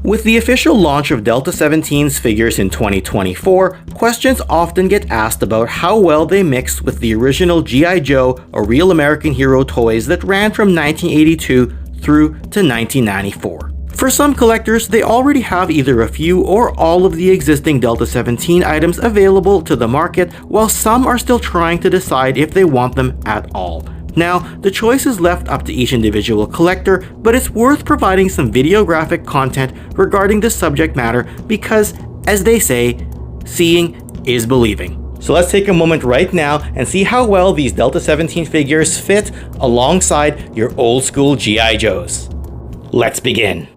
With the official launch of Delta-17's figures in 2024, questions often get asked about how well they mix with the original G.I. Joe or Real American Hero toys that ran from 1982 through to 1994. For some collectors, they already have either a few or all of the existing Delta-17 items available to the market, while some are still trying to decide if they want them at all. Now, the choice is left up to each individual collector, but it's worth providing some videographic content regarding this subject matter because, as they say, seeing is believing. So let's take a moment right now and see how well these Delta-17 figures fit alongside your old school G.I. Joes. Let's begin.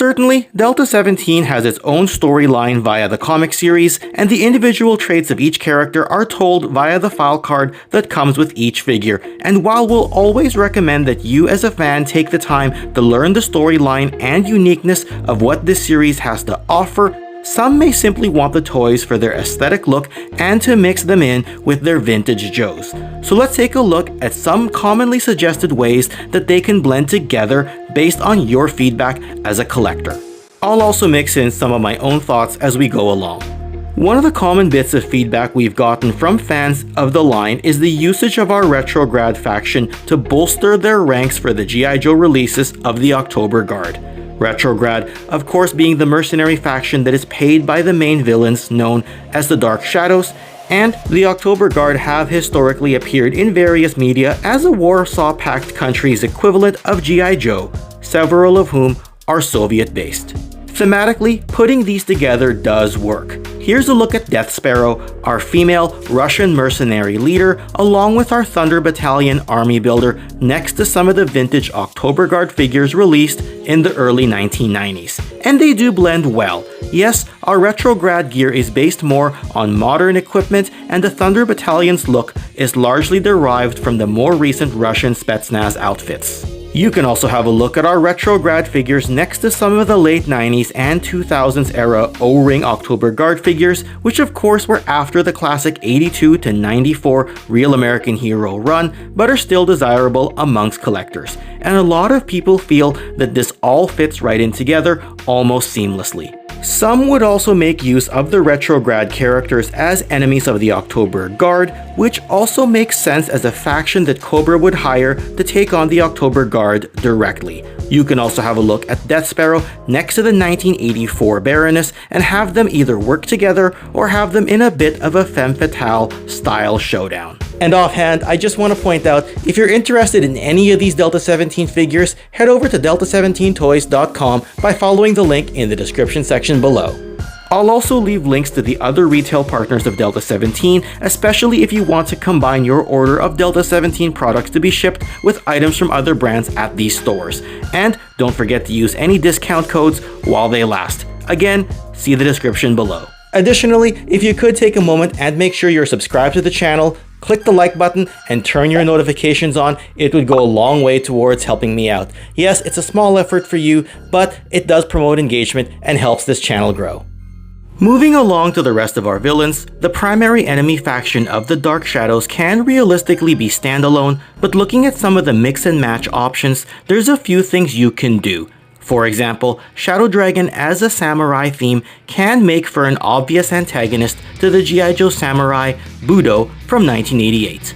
Certainly, Delta-17 has its own storyline via the comic series, and the individual traits of each character are told via the file card that comes with each figure. And while we'll always recommend that you as a fan take the time to learn the storyline and uniqueness of what this series has to offer, some may simply want the toys for their aesthetic look and to mix them in with their vintage Joes. So let's take a look at some commonly suggested ways that they can blend together based on your feedback as a collector. I'll also mix in some of my own thoughts as we go along. One of the common bits of feedback we've gotten from fans of the line is the usage of our Retrograd faction to bolster their ranks for the G.I. Joe releases of the Oktober Guard. Retrograd, of course, being the mercenary faction that is paid by the main villains known as the Dark Shadows, and the Oktober Guard have historically appeared in various media as a Warsaw Pact country's equivalent of G.I. Joe, several of whom are Soviet-based. Thematically, putting these together does work. Here's a look at Death Sparrow, our female Russian mercenary leader, along with our Thunder Battalion army builder next to some of the vintage Oktober Guard figures released in the early 1990s. And they do blend well. Yes, our Retrograd gear is based more on modern equipment, and the Thunder Battalion's look is largely derived from the more recent Russian Spetsnaz outfits. You can also have a look at our Retrograd figures next to some of the late 90s and 2000s era O-ring Oktober Guard figures, which of course were after the classic 82 to 94 Real American Hero run, but are still desirable amongst collectors. And a lot of people feel that this all fits right in together almost seamlessly. Some would also make use of the Retrograd characters as enemies of the Oktober Guard, which also makes sense as a faction that Cobra would hire to take on the Oktober Guard directly. You can also have a look at Death Sparrow next to the 1984 Baroness and have them either work together or have them in a bit of a femme fatale style showdown. And offhand, I just want to point out, if you're interested in any of these Delta-17 figures, head over to delta17toys.com by following the link in the description section below. I'll also leave links to the other retail partners of Delta-17, especially if you want to combine your order of Delta-17 products to be shipped with items from other brands at these stores. And don't forget to use any discount codes while they last. Again, see the description below. Additionally, if you could take a moment and make sure you're subscribed to the channel, click the like button and turn your notifications on, it would go a long way towards helping me out. Yes, it's a small effort for you, but it does promote engagement and helps this channel grow. Moving along to the rest of our villains, the primary enemy faction of the Dark Shadows can realistically be standalone, but looking at some of the mix and match options, there's a few things you can do. For example, Shadow Dragon as a samurai theme can make for an obvious antagonist to the G.I. Joe Samurai Budo from 1988.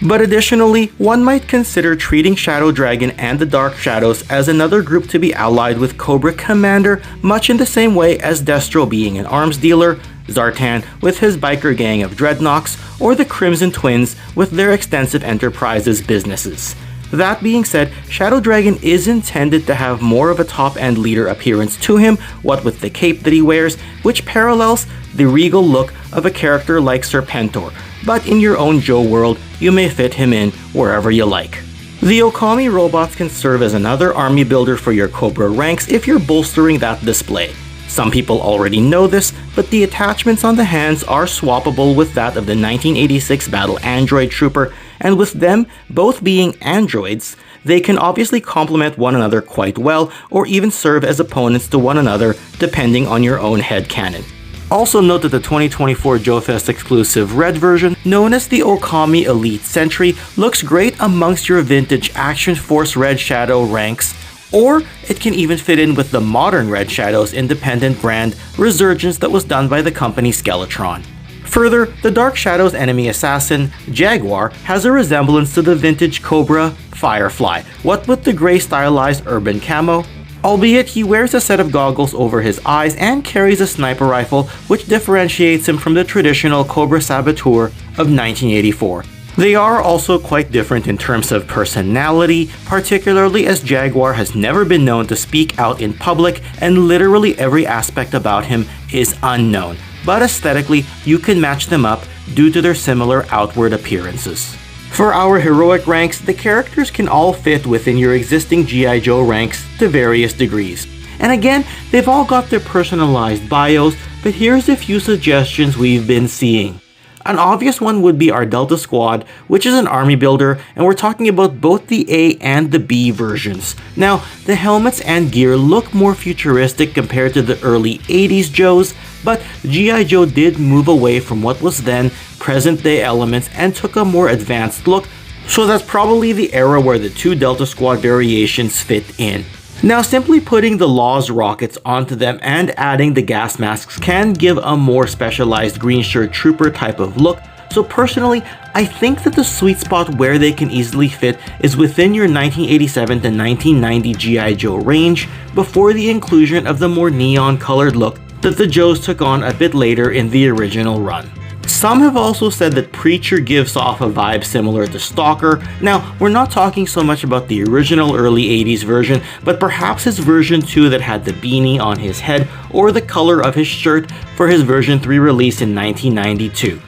But additionally, one might consider treating Shadow Dragon and the Dark Shadows as another group to be allied with Cobra Commander, much in the same way as Destro being an arms dealer, Zartan with his biker gang of dreadnoughts, or the Crimson Twins with their extensive enterprises businesses. That being said, Shadow Dragon is intended to have more of a top-end leader appearance to him, what with the cape that he wears, which parallels the regal look of a character like Serpentor, but in your own Joe world, you may fit him in wherever you like. The Okami robots can serve as another army builder for your Cobra ranks if you're bolstering that display. Some people already know this, but the attachments on the hands are swappable with that of the 1986 Battle Android Trooper, and with them both being androids, they can obviously complement one another quite well, or even serve as opponents to one another depending on your own headcanon. Also note that the 2024 Joe Fest exclusive red version, known as the Okami Elite Sentry, looks great amongst your vintage Action Force Red Shadow ranks, or it can even fit in with the modern Red Shadow's independent brand Resurgence that was done by the company Skeletron. Further, the Dark Shadow's enemy assassin, Jaguar, has a resemblance to the vintage Cobra, Firefly, what with the grey stylized urban camo, albeit he wears a set of goggles over his eyes and carries a sniper rifle which differentiates him from the traditional Cobra Saboteur of 1984. They are also quite different in terms of personality, particularly as Jaguar has never been known to speak out in public and literally every aspect about him is unknown, but aesthetically you can match them up due to their similar outward appearances. For our heroic ranks, the characters can all fit within your existing G.I. Joe ranks to various degrees. And again, they've all got their personalized bios, but here's a few suggestions we've been seeing. An obvious one would be our Delta Squad, which is an army builder, and we're talking about both the A and the B versions. Now, the helmets and gear look more futuristic compared to the early 80s Joes, but G.I. Joe did move away from what was then present-day elements and took a more advanced look, so that's probably the era where the two Delta Squad variations fit in. Now, simply putting the Laws rockets onto them and adding the gas masks can give a more specialized green shirt trooper type of look, so personally, I think that the sweet spot where they can easily fit is within your 1987 to 1990 G.I. Joe range, before the inclusion of the more neon colored look that the Joes took on a bit later in the original run. Some have also said that Preacher gives off a vibe similar to Stalker. Now, we're not talking so much about the original early 80s version, but perhaps his version 2 that had the beanie on his head or the color of his shirt for his version 3 release in 1992.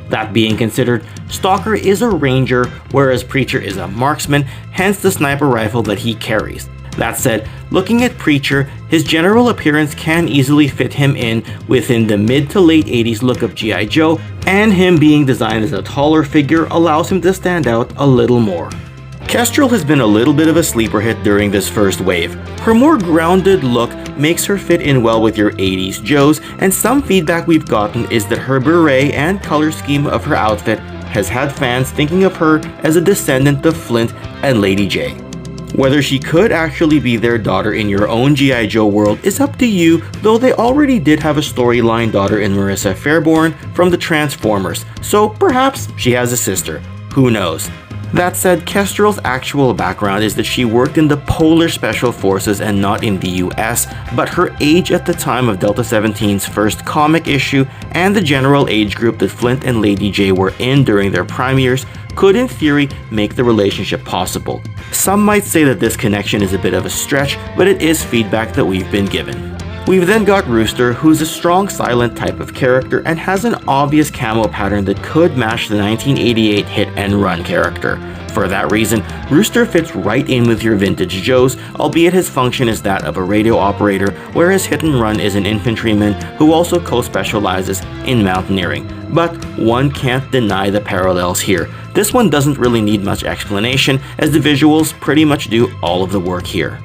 That being considered, Stalker is a ranger, whereas Preacher is a marksman, hence the sniper rifle that he carries. That said, looking at Preacher, his general appearance can easily fit him in within the mid to late 80s look of G.I. Joe, and him being designed as a taller figure allows him to stand out a little more. Kestrel has been a little bit of a sleeper hit during this first wave. Her more grounded look makes her fit in well with your 80s Joes, and some feedback we've gotten is that her beret and color scheme of her outfit has had fans thinking of her as a descendant of Flint and Lady J. Whether she could actually be their daughter in your own G.I. Joe world is up to you, though they already did have a storyline daughter in Marissa Fairborn from the Transformers, so perhaps she has a sister. Who knows? That said, Kestrel's actual background is that she worked in the Polar Special Forces and not in the US, but her age at the time of Delta-17's first comic issue and the general age group that Flint and Lady J were in during their prime years could in theory make the relationship possible. Some might say that this connection is a bit of a stretch, but it is feedback that we've been given. We've then got Rooster, who's a strong silent type of character and has an obvious camo pattern that could match the 1988 hit and run character. For that reason, Rooster fits right in with your vintage Joes, albeit his function is that of a radio operator, whereas Hit and Run is an infantryman who also co-specializes in mountaineering. But one can't deny the parallels here. This one doesn't really need much explanation, as the visuals pretty much do all of the work here.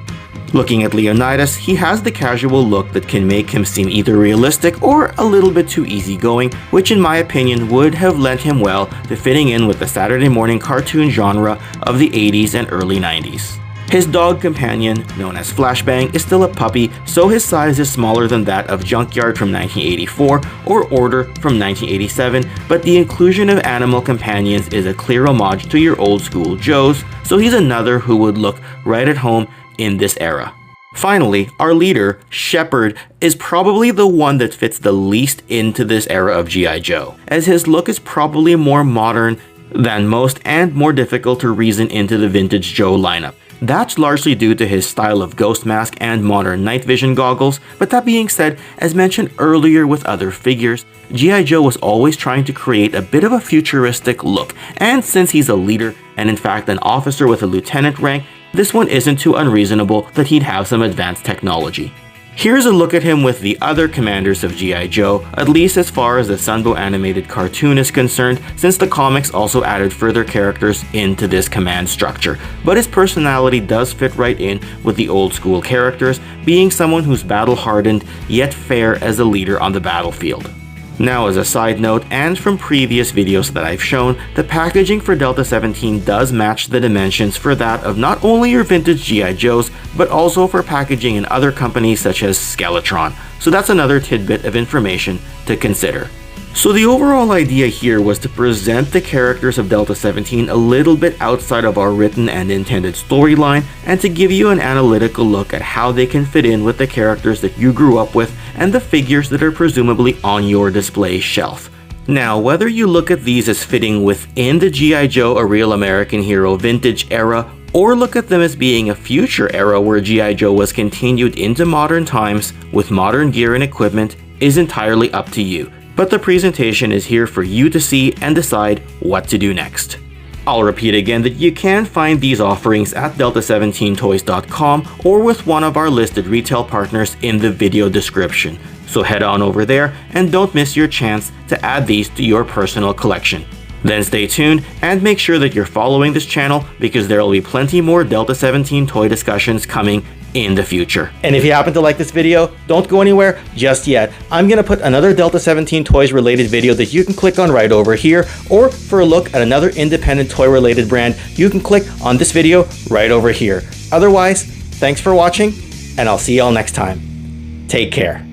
Looking at Leonidas, he has the casual look that can make him seem either realistic or a little bit too easygoing, which in my opinion would have lent him well to fitting in with the Saturday morning cartoon genre of the 80s and early 90s. His dog companion, known as Flashbang, is still a puppy, so his size is smaller than that of Junkyard from 1984 or Order from 1987, but the inclusion of animal companions is a clear homage to your old school Joes, so he's another who would look right at home in this era. Finally, our leader, Shepard, is probably the one that fits the least into this era of G.I. Joe, as his look is probably more modern than most and more difficult to reason into the vintage Joe lineup. That's largely due to his style of ghost mask and modern night vision goggles, but that being said, as mentioned earlier with other figures, G.I. Joe was always trying to create a bit of a futuristic look, and since he's a leader, and in fact an officer with a lieutenant rank, this one isn't too unreasonable that he'd have some advanced technology. Here's a look at him with the other commanders of G.I. Joe, at least as far as the Sunbow animated cartoon is concerned, since the comics also added further characters into this command structure. But his personality does fit right in with the old school characters, being someone who's battle-hardened yet fair as a leader on the battlefield. Now, as a side note, and from previous videos that I've shown, the packaging for Delta-17 does match the dimensions for that of not only your vintage G.I. Joes, but also for packaging in other companies such as Skeletron. So that's another tidbit of information to consider. So the overall idea here was to present the characters of Delta-17 a little bit outside of our written and intended storyline, and to give you an analytical look at how they can fit in with the characters that you grew up with and the figures that are presumably on your display shelf. Now, whether you look at these as fitting within the G.I. Joe A Real American Hero vintage era, or look at them as being a future era where G.I. Joe was continued into modern times with modern gear and equipment, is entirely up to you. But the presentation is here for you to see and decide what to do next. I'll repeat again that you can find these offerings at Delta17toys.com or with one of our listed retail partners in the video description. So head on over there and don't miss your chance to add these to your personal collection. Then stay tuned and make sure that you're following this channel because there will be plenty more Delta-17 toy discussions coming in the future. And if you happen to like this video, don't go anywhere just yet. I'm gonna put another Delta-17 toys related video that you can click on right over here, or for a look at another independent toy related brand, you can click on this video right over here. Otherwise, thanks for watching, and I'll see y'all next time. Take care.